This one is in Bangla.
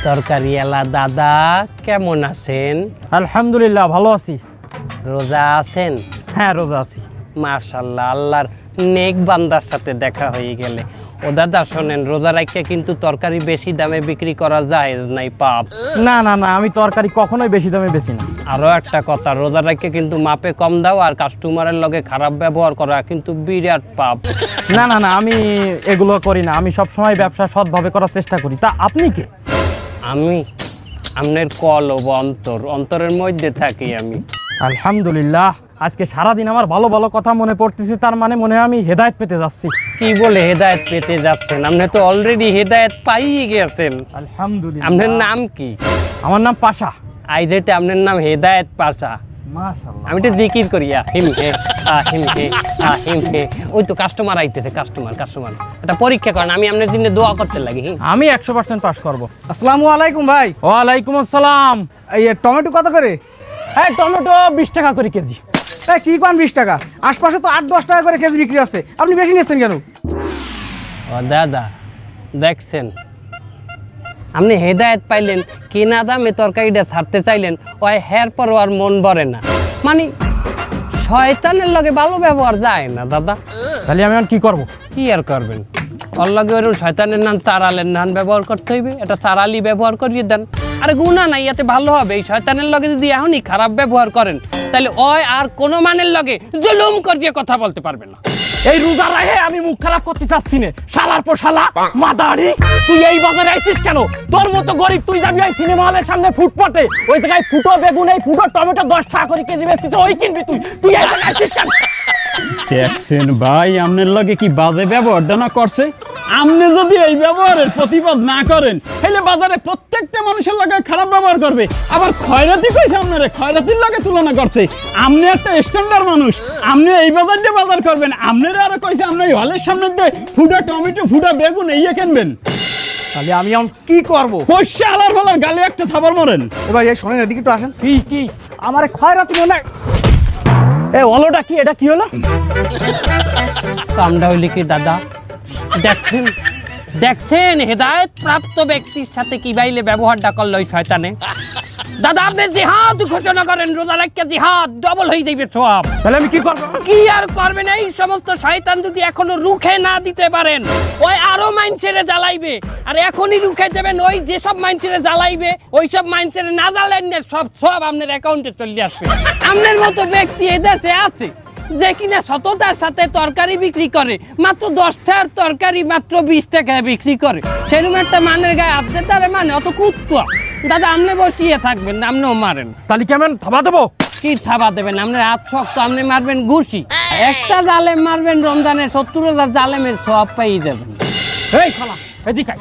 তরকারিওয়ালা দাদা কেমন আছেন? আলহামদুলিল্লাহ ভালো আছি। রোজা আছেন? হ্যাঁ রোজা আছি। মাশাআল্লাহ, আল্লাহর নেক বান্দার সাথে দেখা হয়ে গেলে। ও দাদা শোনেন, রোজা রাখিয়া কিন্তু তরকারি বেশি দামে বিক্রি করা যায় নাই, পাপ। না না না, আমি তরকারি কখনোই বেশি দামে বেচি না। আরো একটা কথা, রোজা রাখিয়া কিন্তু মাপে কম দাও আর কাস্টমারের লগে খারাপ ব্যবহার করা কিন্তু বিরাট পাপ। না না না, আমি এগুলো করি না। আমি সব সময় ব্যবসা সৎভাবে করার চেষ্টা করি। তা আপনি কে? আমি আপনার কলব অন্তরের মধ্যে থাকি আমি। আলহামদুলিল্লাহ, আজকে সারাদিন আমার ভালো ভালো কথা মনে পড়তেছে। তার মানে মনে হয় আমি হেদায়েত পেতে যাচ্ছি। কি বলে হেদায়েত পেতে যাচ্ছেন? আপনি তো অলরেডি হেদায়েত পাইয়ে গেছেন। আলহামদুলিল্লাহ। আপনার নাম কি? আমার নাম পাশা। আই যেতে আপনার নাম হেদায়েত পাশা। মাশাআল্লাহ। আমি তো জিকির করি হিম হে হিম হে হিম হে। ওই তো কাস্টমার আইতেছে, কাস্টমার এটা পরীক্ষা করেন, আমি আপনার জন্য দোয়া করতে লাগি। আমি 100% পাস করব। আসসালামু আলাইকুম ভাই। ওয়ালাইকুম আসসালাম। এই টমেটো কত করে? এই টমেটো 20 টাকা করে কেজি। এই কি কোন 20 টাকা? আশপাশে তো 8-10 টাকা করে কেজি বিক্রি আছে, আপনি বেশি নিচ্ছেন কেন? ও দাদা দেখছেন, আপনি হেদায়েত পাইলেন, কেনা দামে তরকারিটা ছাড়তে চাইলেন, ওই হের পর আর মন ভরে না। মানে শয়তানের লগে ভালো ব্যবহার যায় না দাদা। তাহলে আমি এখন কি করব? কি আর করবেন, ওর লগে ওরকম শয়তানের নাম চারালের নাম ব্যবহার করতে হইবে। এটা চারালি ব্যবহার করিয়ে দেন, আরে গুণা নাই, এতে ভালো হবে। এই শয়তানের লগে যদি এখনই খারাপ ব্যবহার করেন, তাহলে ওই আর কোনো মানের লগে জুলুম করিয়ে কথা বলতে পারবে না। এই রোজা রাহে আমি মুখ খারাপ করতে চাচ্ছি না। শালার পর শালা মাদারি, তুই এই বাজারে আইছিস কেন? তোর মতো গরিব তুই যাবি ওই সিনেমা হলের সামনে ফুটপাতে, ওই জায়গায় ফুটো বেগুন, এই ফুটো টমেটো 10 টাকা করে কেজি বেচতিস, ওই কিনবি তুই। তুই এই জায়গায় আইছিস কেন? দেখছেন ভাই, আপনার লগে কি বাজে ব্যবহারটা না করছে? আপনি যদি এই ব্যবহারের প্রতিবাদ না করেন, তাহলে বাজারে প্রত্যেকটা মানুষের লগে খারাপ ব্যবহার করবে। আবার খয়রাতি কইছে, আপনারা খয়রাতির লগে তুলনা করছে। আপনি একটা স্ট্যান্ডার্ড মানুষ, আপনি এই বাজার দিয়ে বাজার করবেন। আপনারা আরো কইছে আপনি হলের সামনে দিয়ে ফুটা টমেটো, ফুটা বেগুন এইয়ে কিনবেন। তাহলে আমি এখন কি করব? কইছে আলার ফলার গালে একটা থাবার মারেন। এ ভাই এই শোনেন, এদিকে একটু আসেন। কি আমার খয়রাতি মনে হয়। এ ওলোটা কি? এটা কি হলো? কামটা হইলে কি দাদা? দেখছেন হেদায়েত প্রাপ্ত ব্যক্তির সাথে কি বাইলে ব্যবহারটা করলো ওই শয়তানে। দাদা আপনি জিহাদ ঘোষণা করেন, রোজা রাখিয়া জিহাদ ডবল হয়ে যাইবে সব। তাহলে আমি কি করব? কি আর করবেন? এই সমস্ত শয়তান যদি এখনো রুখে না দিতে পারেন, ওই আরো মাইনছেড়ে জ্বালাইবে। আর এখনই রুখে দেবেন, ওই যেসব মাইনছেড়ে জ্বালাইবে, ওই সব মাইনছেড়ে না জ্বালেন না, সব আপনার অ্যাকাউন্টে চলে আসবে। আপনার মতো ব্যক্তি এদেশে আছে যে কিনা সততার সাথে তরকারি বিক্রি করে, মাত্র 10 টাকার তরকারি মাত্র 20 টাকায় বিক্রি করে। সেরকম একটা মানের গায়ে হাত দিতে পারে, মানে অত কুত্তা। দাদা আপনি বসিয়ে থাকবেন না, আপনিও মারেন। তাহলে কি আমি থাবা দেবো? কি থাবা দেবেন? আপনার হাত শক্ত, আপনি মারবেন ঘুষি। একটা জালেম মারবেন রমজানে 70,000 জালেমের সওয়াব পেয়ে যাবেন। এই শালা এদিকে আয়।